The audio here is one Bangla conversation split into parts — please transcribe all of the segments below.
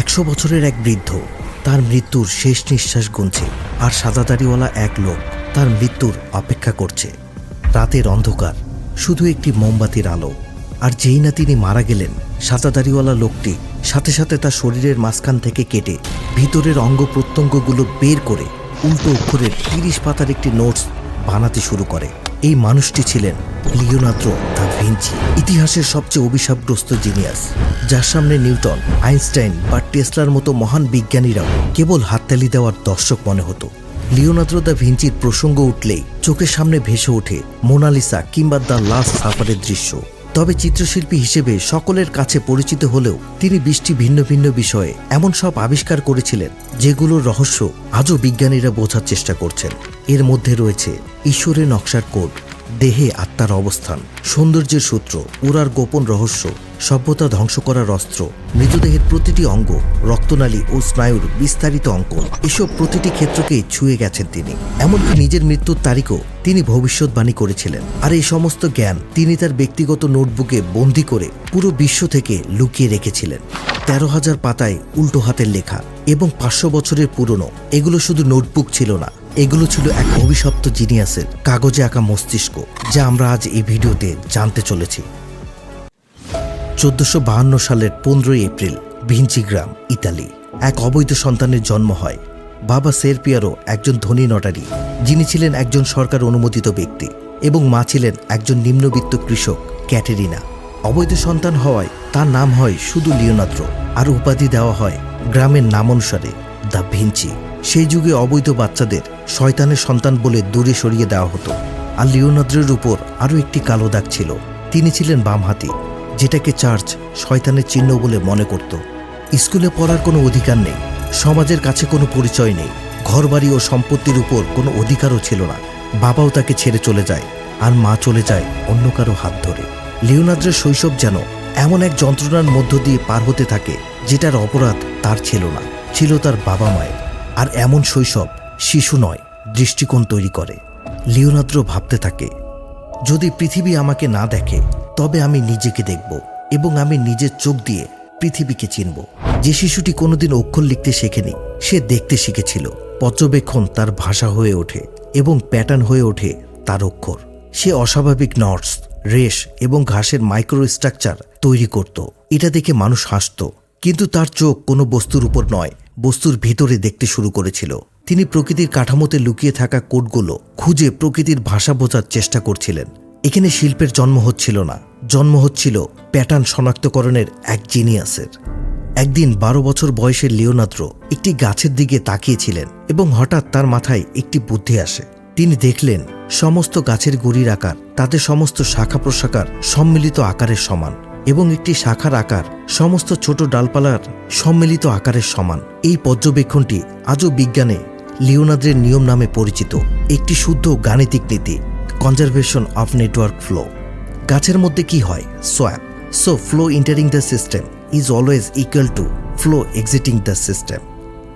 100 বছরের এক বৃদ্ধ তার মৃত্যুর শেষ নিঃশ্বাস গুনছে, আর সাদা দাড়িওয়ালা এক লোক তার মৃত্যুর অপেক্ষা করছে। রাতের অন্ধকার, শুধু একটি মোমবাতির আলো। আর যেই না তিনি মারা গেলেন, সাদা দাড়িওয়ালা লোকটি সাথে সাথে তার শরীরের মাঝখান থেকে কেটে ভিতরের অঙ্গ প্রত্যঙ্গগুলো বের করে উল্টো অক্ষরের 30 পাতার একটি নোটস বানাতে শুরু করে। এই মানুষটি ছিলেন লিওনার্দো দা ভিঞ্চি, ইতিহাসের সবচেয়ে অভিশাপগ্রস্ত জিনিয়াস, যার সামনে নিউটন, আইনস্টাইন বা টেসলার মতো মহান বিজ্ঞানীরাও কেবল হাততালি দেওয়ার দর্শক মনে হতো। লিওনার্দো দা ভিঞ্চির প্রসঙ্গ উঠলেই চোখের সামনে ভেসে ওঠে মোনালিসা কিংবা দ্য লাস্ট সাফারের দৃশ্য। তবে চিত্রশিল্পী হিসেবে সকলের কাছে পরিচিত হলেও তিনি 20টি ভিন্ন ভিন্ন বিষয়ে এমন সব আবিষ্কার করেছিলেন যেগুলোর রহস্য আজও বিজ্ঞানীরা বোঝার চেষ্টা করছেন। এর মধ্যে রয়েছে ঈশ্বরের নকশার কোড, দেহে আত্মার অবস্থান, সৌন্দর্যের সূত্র, উড়ার গোপন রহস্য, সভ্যতা ধ্বংস করার অস্ত্র, মৃতদেহের প্রতিটি অঙ্গ, রক্তনালী ও স্নায়ুর বিস্তারিত অঙ্কন। এসব প্রতিটি ক্ষেত্রকেই ছুঁয়ে গেছেন তিনি। এমনকি নিজের মৃত্যুর তারিখও তিনি ভবিষ্যৎবাণী করেছিলেন। আর এই সমস্ত জ্ঞান তিনি তার ব্যক্তিগত নোটবুকে বন্দি করে পুরো বিশ্ব থেকে লুকিয়ে রেখেছিলেন। 13,000 পাতায় উল্টো হাতের লেখা এবং 500 বছরের পুরনো। এগুলো শুধু নোটবুক ছিল না, এগুলো ছিল এক অভিশপ্ত জিনিয়াসের কাগজে আঁকা মস্তিষ্ক, যা আমরা আজ এই ভিডিওতে জানতে চলেছি। 1452 সালের 15 এপ্রিল ভিঞ্চি গ্রাম, ইতালি। এক অবৈধ সন্তানের জন্ম হয়। বাবা সের পিয়ারো একজন ধনী নটারি, যিনি ছিলেন একজন সরকার অনুমোদিত ব্যক্তি, এবং মা ছিলেন একজন নিম্নবিত্ত কৃষক, ক্যাটেরিনা। অবৈধ সন্তান হওয়ায় তার নাম হয় শুধু লিওনার্দো, আর উপাধি দেওয়া হয় গ্রামের নাম অনুসারে, দ্য ভিঞ্চি। সেই যুগে অবৈধ বাচ্চাদের শয়তানের সন্তান বলে দূরে সরিয়ে দেওয়া হতো। আর লিওনার্দোর উপর আরও একটি কালো দাগ ছিল, তিনি ছিলেন বামহাতি, যেটাকে চার্চ শয়তানের চিহ্ন বলে মনে করত। স্কুলে পড়ার কোনো অধিকার নেই, সমাজের কাছে কোনো পরিচয় নেই, ঘরবাড়ি ও সম্পত্তির উপর কোনো অধিকারও ছিল না। বাবাও তাকে ছেড়ে চলে যায়, আর মা চলে যায় অন্য কারো হাত ধরে। লিওনার্দোর শৈশব যেন এমন এক যন্ত্রণার মধ্য দিয়ে পার হতে থাকে, যেটার অপরাধ তার ছিল না, ছিল তার বাবা মায়ের। আর এমন শৈশব শিশু নয়, দৃষ্টিকোণ তৈরি করে। লিওনার্দো ভাবতে থাকে, যদি পৃথিবী আমাকে না দেখে, তবে আমি নিজেকে দেখব, এবং আমি নিজের চোখ দিয়ে পৃথিবীকে চিনব। যে শিশুটি কোনোদিন অক্ষর লিখতে শেখেনি, সে দেখতে শিখেছিল। পর্যবেক্ষণ তার ভাষা হয়ে ওঠে, এবং প্যাটার্ন হয়ে ওঠে তার অক্ষর। সে অস্বাভাবিক নটস, রেশ এবং ঘাসের মাইক্রো স্ট্রাকচার তৈরি করত। এটা দেখে মানুষ হাসত, কিন্তু তার চোখ কোনো বস্তুর উপর নয়, বস্তুর ভিতরে দেখতে শুরু করেছিল। তিনি প্রকৃতির কাঠামোতে লুকিয়ে থাকা কোডগুলো খুঁজে প্রকৃতির ভাষা বোঝার চেষ্টা করছিলেন। এখানে শিল্পের জন্ম হচ্ছিল না, জন্ম হচ্ছিল প্যাটার্ন শনাক্তকরণের এক জিনিয়াসের। একদিন 12 বছর বয়সের লিওনার্দো একটি গাছের দিকে তাকিয়েছিলেন, এবং হঠাৎ তার মাথায় একটি বুদ্ধি আসে। তিনি দেখলেন সমস্ত গাছের গুড়ির আকার তাদের সমস্ত শাখা প্রশাখার সম্মিলিত আকারের সমান, এবং একটি শাখার আকার সমস্ত ছোট ডালপালার সম্মিলিত আকারের সমান। এই পর্যবেক্ষণটি আজও বিজ্ঞানে লিওনার্দোর নিয়ম নামে পরিচিত, একটি শুদ্ধ গাণিতিক নীতি, কনজারভেশন অফ নেটওয়ার্ক ফ্লো। গাছের মধ্যে কি হয়? Swap. So flow entering the system is always equal to flow exiting the system.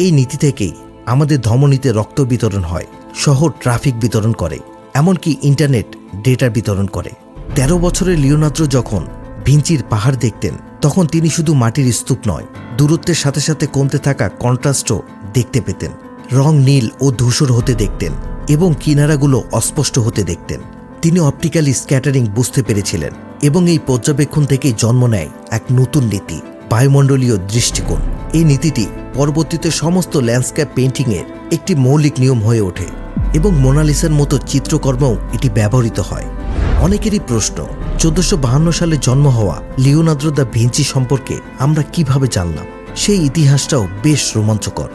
এই নীতি থেকেই আমাদের ধমনীতে রক্ত বিতরণ হয়, শহর ট্রাফিক বিতরণ করে, এমনকি ইন্টারনেট ডেটা বিতরণ করে। 13 বছরের লিওনার্দো যখন ভিঞ্চির পাহাড় দেখতেন, তখন তিনি শুধু মাটির স্তূপ নয়, দূরত্বের সাথে সাথে কমতে থাকা কন্ট্রাস্টও দেখতে পেতেন। রং নীল ও ধূসর হতে দেখতেন, এবং কিনারাগুলো অস্পষ্ট হতে দেখতেন। তিনি অপটিক্যালি স্ক্যাটারিং বুঝতে পেরেছিলেন, এবং এই পর্যবেক্ষণ থেকেই জন্ম নেয় এক নতুন নীতি, বায়ুমণ্ডলীয় দৃষ্টিকোণ। এই নীতিটি পরবর্তীতে সমস্ত ল্যান্ডস্কেপ পেইন্টিংয়ের একটি মৌলিক নিয়ম হয়ে ওঠে, এবং মোনালিসার মতো চিত্রকর্মেও এটি ব্যবহৃত হয়। অনেকেরই প্রশ্ন, 1452 সালে জন্ম হওয়া লিওনার্দো দা ভিঞ্চি সম্পর্কে আমরা কিভাবে জানলাম? সেই ইতিহাসটাও বেশ রোমাঞ্চকর।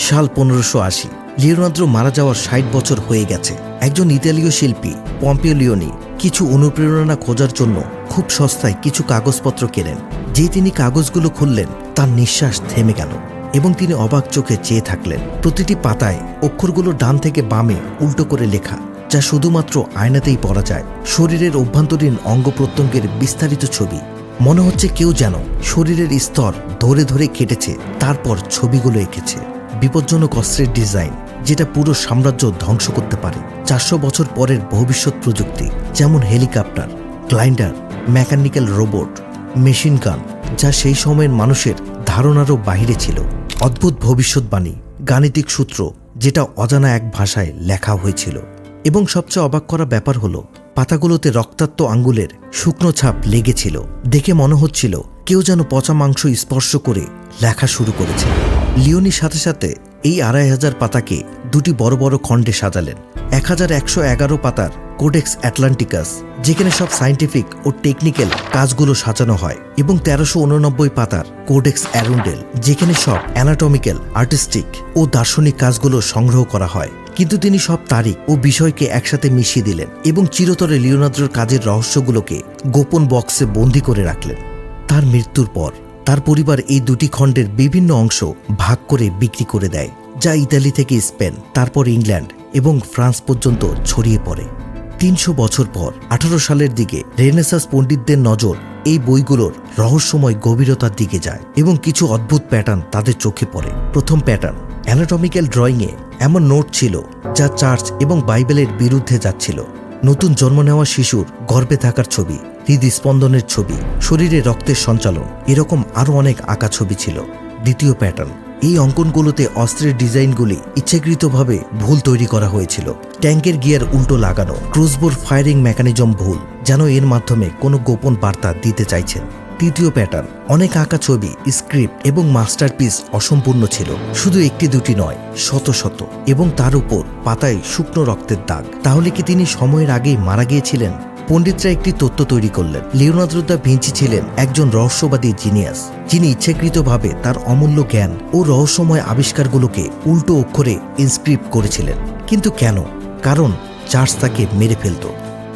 সাল 1580, লিওনার্দো মারা যাওয়ার 60 বছর হয়ে গেছে। একজন ইতালীয় শিল্পী পম্পিও লিওনি কিছু অনুপ্রেরণা খোঁজার জন্য খুব সস্তায় কিছু কাগজপত্র কেনেন। যে তিনি কাগজগুলো খুললেন, তার নিঃশ্বাস থেমে গেল, এবং তিনি অবাক চোখে চেয়ে থাকলেন। প্রতিটি পাতায় অক্ষরগুলো ডান থেকে বামে উল্টো করে লেখা, যা শুধুমাত্র আয়নাতেই পড়া যায়। শরীরের অভ্যন্তরীণ অঙ্গ প্রত্যঙ্গের বিস্তারিত ছবি। মনে হচ্ছে কেউ যেন শরীরের স্তর ধরে ধরে কেটেছে, তারপর ছবিগুলো এঁকেছে। বিপজ্জনক অস্ত্রের ডিজাইন, যেটা পুরো সাম্রাজ্য ধ্বংস করতে পারে। 400 বছর পরের ভবিষ্যৎ প্রযুক্তি, যেমন helicopter, glider, mechanical robot, machine gun, যা সেই সময়ের মানুষের ধারণারও বাইরে ছিল। অদ্ভুত ভবিষ্যৎবাণী, গাণিতিক সূত্র যেটা অজানা এক ভাষায় লেখা হয়েছিল। এবং সবচেয়ে অবাক করা ব্যাপার হলো পাতাগুলোতে রক্তাক্ত আঙ্গুলের শুকনো ছাপ লেগেছিল। দেখে মনে হচ্ছিল কেউ যেন পচা মাংস স্পর্শ করে লেখা শুরু করেছে। লিওনির সাথে সাথে এই 2500 পাতাকে দুটি বড় বড় খণ্ডে সাজালেন। 1111 পাতার কোডেক্স অ্যাটলান্টিকাস, যেখানে সব সায়েন্টিফিক ও টেকনিক্যাল কাজগুলো সাজানো হয়, এবং 1389 পাতার কোডেক্স অ্যারুন্ডেল, যেখানে সব অ্যানাটমিক্যাল, আর্টিস্টিক ও দার্শনিক কাজগুলো সংগ্রহ করা হয়। কিন্তু তিনি সব তারিখ ও বিষয়কে একসাথে মিশিয়ে দিলেন এবং চিরতরে লিওনার্দোর কাজের রহস্যগুলোকে গোপন বক্সে বন্দী করে রাখলেন। তার মৃত্যুর পর তার পরিবার এই দুটি খণ্ডের বিভিন্ন অংশ ভাগ করে বিক্রি করে দেয়, যা ইতালি থেকে স্পেন, তারপর ইংল্যান্ড এবং ফ্রান্স পর্যন্ত ছড়িয়ে পড়ে। 300 বছর পর 1800 সালের দিকে রেনেসাঁস পণ্ডিতদের নজর এই বইগুলোর রহস্যময় গভীরতার দিকে যায় এবং কিছু অদ্ভুত প্যাটার্ন তাদের চোখে পড়ে। প্রথম প্যাটার্ন, অ্যানাটমিক্যাল ড্রয়িংয়ে এমন নোট ছিল যা চার্চ এবং বাইবেলের বিরুদ্ধে যাচ্ছিল। নতুন জন্ম নেওয়া শিশুর গর্ভে থাকার ছবি, হৃদস্পন্দনের ছবি, শরীরে রক্তের সঞ্চালন, এরকম আরও অনেক আঁকা ছবি ছিল। দ্বিতীয় প্যাটার্ন, এই অঙ্কনগুলোতে অস্ত্রের ডিজাইনগুলি ইচ্ছাকৃতভাবে ভুল তৈরি করা হয়েছিল। ট্যাঙ্কের গিয়ার উল্টো লাগানো, ক্রসবোর ফায়ারিং মেকানিজম ভুল, যেন এর মাধ্যমে কোনো গোপন বার্তা দিতে চাইছেন। তৃতীয় প্যাটার্ন, অনেক আঁকা ছবি, স্ক্রিপ্ট এবং মাস্টারপিস অসম্পূর্ণ ছিল। শুধু একটি দুটি নয়, শত শত, এবং তার উপর পাতায় শুকনো রক্তের দাগ। তাহলে কি তিনি সময়ের আগেই মারা গিয়েছিলেন? পণ্ডিতরা একটি তত্ত্ব তৈরি করলেন। লিওনার্দো দা ভিঞ্চি ছিলেন একজন রহস্যবাদী জিনিয়াস, যিনি ইচ্ছাকৃতভাবে তার অমূল্য জ্ঞান ও রহস্যময় আবিষ্কারগুলোকে উল্টো অক্ষরে ইনস্ক্রিপ্ট করেছিলেন। কিন্তু কেন? কারণ চার্চ তাকে মেরে ফেলত।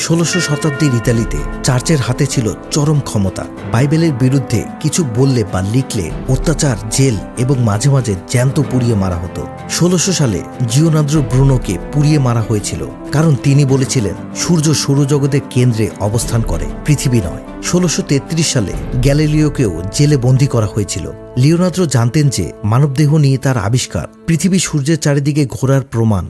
1600 শতাব্দীর ইতালিতে চার্চের হাতে ছিল চরম ক্ষমতা। বাইবেলের বিরুদ্ধে কিছু বললে বা লিখলে অত্যাচার, জেল এবং মাঝে মাঝে জ্যান্ত পুড়িয়ে মারা হতো। 1600 সালে জিওনার্দো ব্রুনোকে পুড়িয়ে মারা হয়েছিল, কারণ তিনি বলেছিলেন সূর্য সৌরজগতের কেন্দ্রে অবস্থান করে, পৃথিবী নয়। 1633 সালে গ্যালিলিওকেও জেলে বন্দী করা হয়েছিল। লিওনার্দো জানতেন যে মানবদেহ নিয়ে তার আবিষ্কার পৃথিবী সূর্যের চারিদিকে ঘোরার প্রমাণ।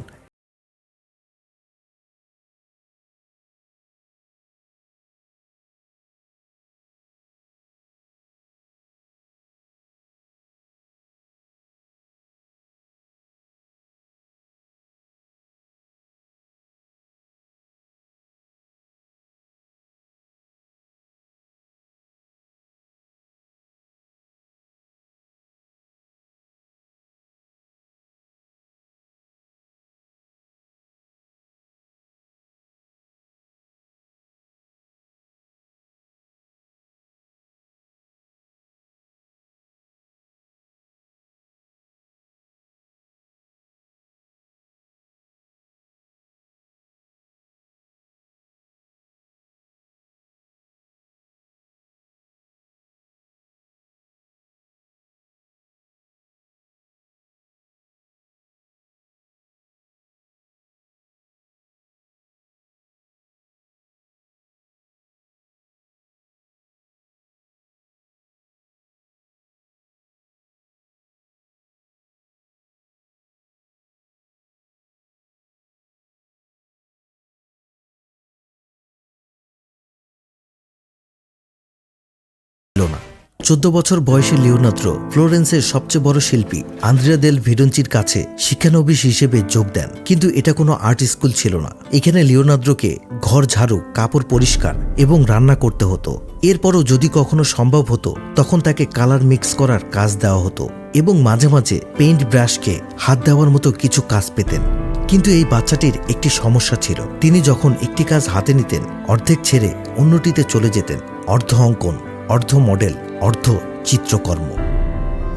না। 14 বছর বয়সী লিওনার্দো ফ্লোরেন্সের সবচেয়ে বড় শিল্পী আন্দ্রেয়া দেল ভিডঞ্চির কাছে শিক্ষানবিশ হিসেবে যোগ দেন। কিন্তু এটা কোনো আর্ট স্কুল ছিল না। এখানে লিওনার্দোকে ঘর ঝাড়ু, কাপড় পরিষ্কার এবং রান্না করতে হতো। এরপরও যদি কখনো সম্ভব হতো তখন তাকে কালার মিক্স করার কাজ দেওয়া হতো এবং মাঝে মাঝে পেইন্ট ব্রাশকে হাত দেওয়ার মতো কিছু কাজ পেতেন। কিন্তু এই বাচ্চাটির একটি সমস্যা ছিল। তিনি যখন একটি কাজ হাতে নিতেন, অর্ধেক ছেড়ে অন্যটিতে চলে যেতেন। অর্ধ অঙ্কন, অর্ধ মডেল, অর্ধ চিত্রকর্ম।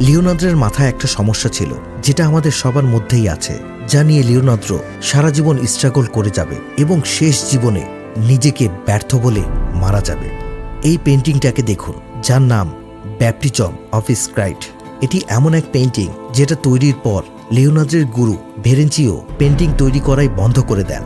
লিওনার্দোর মাথায় একটা সমস্যা ছিল, যেটা আমাদের সবার মধ্যেই আছে, যা নিয়ে লিওনার্দো সারা জীবন স্ট্রাগল করে যাবে এবং শেষ জীবনে নিজেকে ব্যর্থ বলে মারা যাবে। এই পেন্টিংটাকে দেখুন, যার নাম ব্যাপটিজম অফ স্ক্রাইট। এটি এমন এক পেন্টিং যেটা তৈরির পর লিওনার্দোর গুরু ভেরেঞ্চিও পেন্টিং তৈরি করাই বন্ধ করে দেন।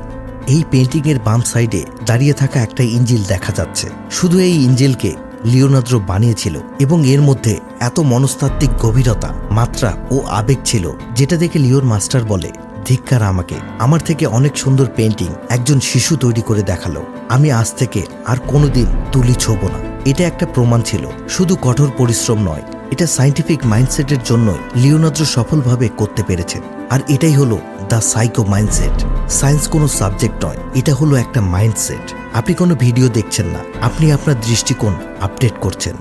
এই পেন্টিংয়ের বাম সাইডে দাঁড়িয়ে থাকা একটা ইঞ্জিল দেখা যাচ্ছে। শুধু এই ইঞ্জিলকে লিওনার্দো বানিয়েছিল এবং এর মধ্যে এত মনস্তাত্ত্বিক গভীরতা, মাত্রা ও আবেগ ছিল, যেটা দেখে লিওর মাস্টার বলে, ধিক্কার আমাকে, আমার থেকে অনেক সুন্দর পেন্টিং একজন শিশু তৈরি করে দেখালো। আমি আজ থেকে আর কোনোদিন তুলি ছোব না। এটা একটা প্রমাণ ছিল, শুধু কঠোর পরিশ্রম নয়, এটা সায়েন্টিফিক মাইন্ডসেটের জন্য লিওনার্দো সফলভাবে করতে পেরেছেন। আর এটাই হলো দ্য সাইকো মাইন্ডসেট। সায়েন্স কোনো সাবজেক্ট নয়, এটা হলো একটা মাইন্ডসেট। আপনি কোনো ভিডিও দেখছেন না, আপনি আপনার দৃষ্টিকোণ আপডেট করছেন।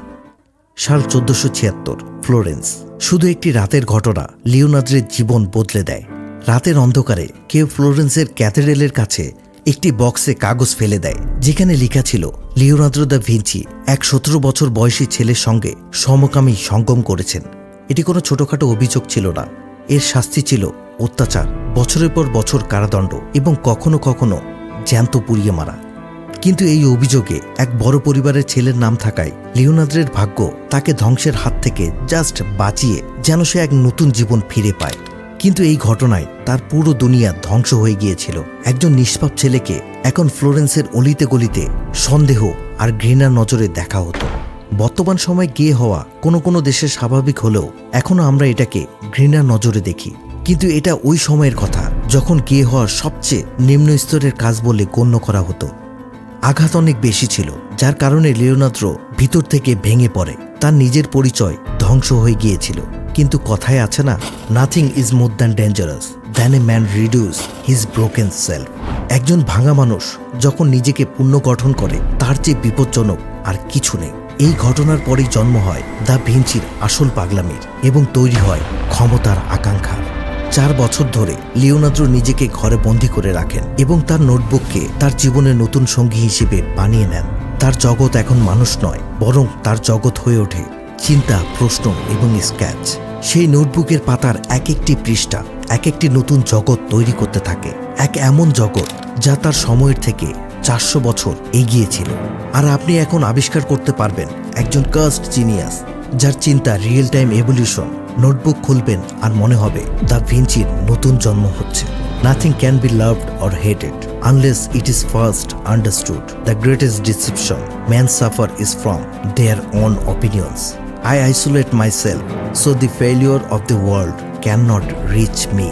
সাল 1476, ফ্লোরেন্স। শুধু একটি রাতের ঘটনা লিওনার্দোর জীবন বদলে দেয়। রাতের অন্ধকারে কেউ ফ্লোরেন্সের ক্যাথেড্রালের কাছে একটি বক্সে কাগজ ফেলে দেয়, যেখানে লেখা ছিল লিওনার্দো দা ভিঞ্চি এক 17 বছর বয়সী ছেলের সঙ্গে সমকামী সঙ্গম করেছেন। এটি কোনো ছোটখাটো অভিযোগ ছিল না, এর শাস্তি ছিল অত্যাচার, বছরের পর বছর কারাদণ্ড এবং কখনো কখনো জ্যান্ত পুড়িয়ে মারা। কিন্তু এই অভিযোগে এক বড় পরিবারের ছেলের নাম থাকায় লিওনার্দোর ভাগ্য তাকে ধ্বংসের হাত থেকে জাস্ট বাঁচিয়ে যেন সে এক নতুন জীবন ফিরে পায়। কিন্তু এই ঘটনায় তার পুরো দুনিয়া ধ্বংস হয়ে গিয়েছিল। একজন নিষ্পাপ ছেলেকে এখন ফ্লোরেন্সের অলিতে গলিতে সন্দেহ আর ঘৃণার নজরে দেখা হতো। বর্তমান সময়ে গে হওয়া কোনো কোনো দেশে স্বাভাবিক হলেও এখনও আমরা এটাকে ঘৃণার নজরে দেখি। কিন্তু এটা ওই সময়ের কথা যখন গে হওয়ার সবচেয়ে নিম্ন স্তরের কাজ বলে গণ্য করা হতো। আঘাত অনেক বেশি ছিল, যার কারণে লিওনার্দো ভিতর থেকে ভেঙে পড়ে। তার নিজের পরিচয় ধ্বংস হয়ে গিয়েছিল। কিন্তু কথায় আছে না, nothing is more than dangerous than a man reduce his broken self. একজন ভাঙা মানুষ যখন নিজেকে পুনর্গঠন করে, তার চেয়ে বিপজ্জনক আর কিছু নেই। এই ঘটনার পরেই জন্ম হয় দা ভিঞ্চির আসল পাগলামির এবং তৈরি হয় ক্ষমতার আকাঙ্ক্ষার। 4 বছর ধরে লিওনার্দো নিজেকে ঘরে বন্দী করে রাখেন এবং তার নোটবুককে তার জীবনের নতুন সঙ্গী হিসেবে বানিয়ে নেন। তার জগৎ এখন মানুষ নয়, বরং তার জগৎ হয়ে ওঠে চিন্তা, প্রশ্ন এবং স্কেচ। সেই নোটবুকের পাতার এক একটি পৃষ্ঠা এক একটি নতুন জগৎ তৈরি করতে থাকে। এক এমন জগৎ যা তার সময়ের থেকে 400 বছর এগিয়ে ছিল। আর আপনি এখন আবিষ্কার করতে পারবেন একজন কাস্ট জিনিয়াস, যার চিন্তা রিয়েল টাইম এভলিউশন। নোটবুক খুলবেন আর মনে হবে দা ভিঞ্চির নতুন জন্ম হচ্ছে। Nothing can be loved or hated unless it is first understood. The greatest deception man suffer is from their own opinions. I isolate myself so the failure of the world cannot reach me.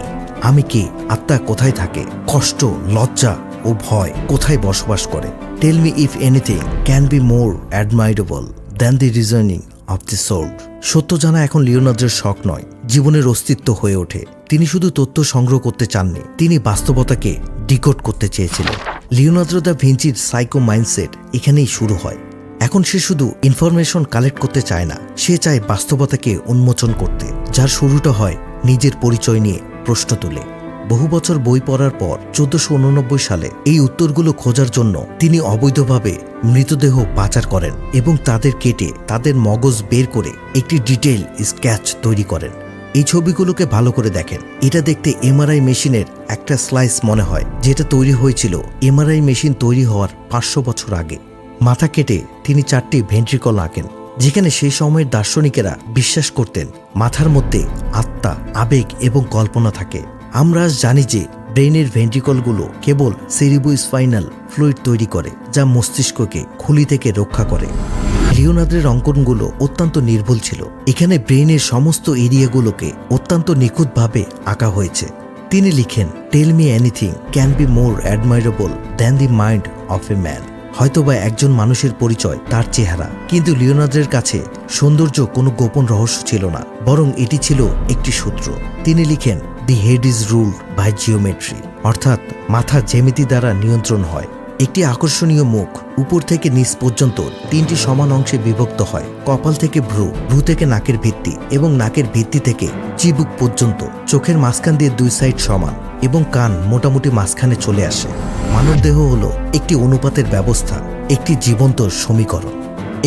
আমি কি? আত্মা কোথায় থাকে? কষ্ট, লজ্জা ও ভয় কোথায় বসবাস করে? Tell me if anything can be more admirable than the reasoning of the soul. সত্য জানা এখন লিওনার্দোর শখ নয়, জীবনের অস্তিত্ব হয়ে ওঠে। তিনি শুধু তথ্য সংগ্রহ করতে চাননি, তিনি বাস্তবতাকে ডিকোড করতে চেয়েছিলেন। লিওনার্দো দা ভিঞ্চির সাইকো মাইন্ডসেট এখানেই শুরু হয়। এখন সে শুধু ইনফরমেশন কালেক্ট করতে চায় না, সে চায় বাস্তবতাকে উন্মোচন করতে। যার শুরুটা হয় নিজের পরিচয় নিয়ে প্রশ্ন তুলে। বহু বছর বই পড়ার পর 1489 সালে এই উত্তরগুলো খোঁজার জন্য তিনি অবৈধভাবে মৃতদেহ পাচার করেন এবং তাদের কেটে তাদের মগজ বের করে একটি ডিটেইল স্কেচ তৈরি করেন। এই ছবিগুলোকে ভালো করে দেখেন। এটা দেখতে এমআরআই মেশিনের একটা স্লাইস মনে হয়, যেটা তৈরি হয়েছিল এমআরআই মেশিন তৈরি হওয়ার 500 বছর আগে। মাথা কেটে তিনি 4টি ভেন্ট্রিকল আঁকেন, যেখানে সেই সময়ের দার্শনিকেরা বিশ্বাস করতেন মাথার মধ্যে আত্মা, আবেগ এবং কল্পনা থাকে। আমরা আজ জানি যে ব্রেইনের ভেন্ট্রিকলগুলো কেবল সেরিব্রোস্পাইনাল ফ্লুইড তৈরি করে, যা মস্তিষ্ককে খুলি থেকে রক্ষা করে। লিওনার্দোর অঙ্কনগুলো অত্যন্ত নির্ভুল ছিল। এখানে ব্রেইনের সমস্ত এরিয়াগুলোকে অত্যন্ত নিখুঁতভাবে আঁকা হয়েছে। তিনি লিখেন, tell me anything can be more admirable than the mind of a man. হয়তোবা একজন মানুষের পরিচয় তার চেহারা, কিন্তু লিওনার্দোর কাছে সৌন্দর্য কোনো গোপন রহস্য ছিল না, বরং এটি ছিল একটি সূত্র। তিনি লিখেন, the head is ruled by geometry, অর্থাৎ মাথা জ্যামিতি দ্বারা নিয়ন্ত্রণ হয়। একটি আকর্ষণীয় মুখ উপর থেকে নিচ পর্যন্ত 3টি সমান অংশে বিভক্ত হয়। কপাল থেকে ভ্রু, ভ্রু থেকে নাকের ভিত্তি এবং নাকের ভিত্তি থেকে চিবুক পর্যন্ত। চোখের মাঝখান দিয়ে 2 সাইড সমান এবং কান মোটামুটি মাঝখানে চলে আসে। মানবদেহ হলো একটি অনুপাতের ব্যবস্থা, একটি জীবন্ত সমীকরণ।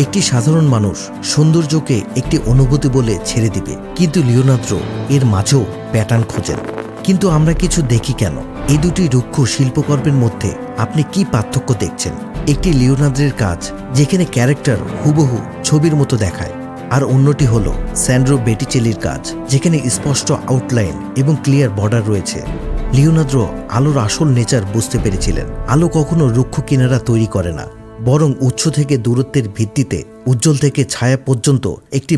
একটি সাধারণ মানুষ সৌন্দর্যকে একটি অনুভূতি বলে ছেড়ে দিবে, কিন্তু লিওনার্দো এর মাঝেও প্যাটার্ন খোঁজেন। কিন্তু আমরা কিছু দেখি কেন? এই দুটি রুক্ষ শিল্পকর্মের মধ্যে আপনি কি পার্থক্য দেখছেন? একটি লিওনার্দোর কাজ যেখানে ক্যারেক্টার হুবহু ছবির মতো দেখায়, আর অন্যটি হলো স্যান্ড্রো বেটিচেলির কাজ, যেখানে স্পষ্ট আউটলাইন এবং ক্লিয়ার বর্ডার রয়েছে। লিওনার্দো আলোর আসল নেচার বুঝতে পেরেছিলেন। আলো কখনো রুক্ষ কিনারা তৈরি করে না, বরং উৎস থেকে দূরত্বের ভিত্তিতে উজ্জ্বল থেকে ছায়া পর্যন্ত একটি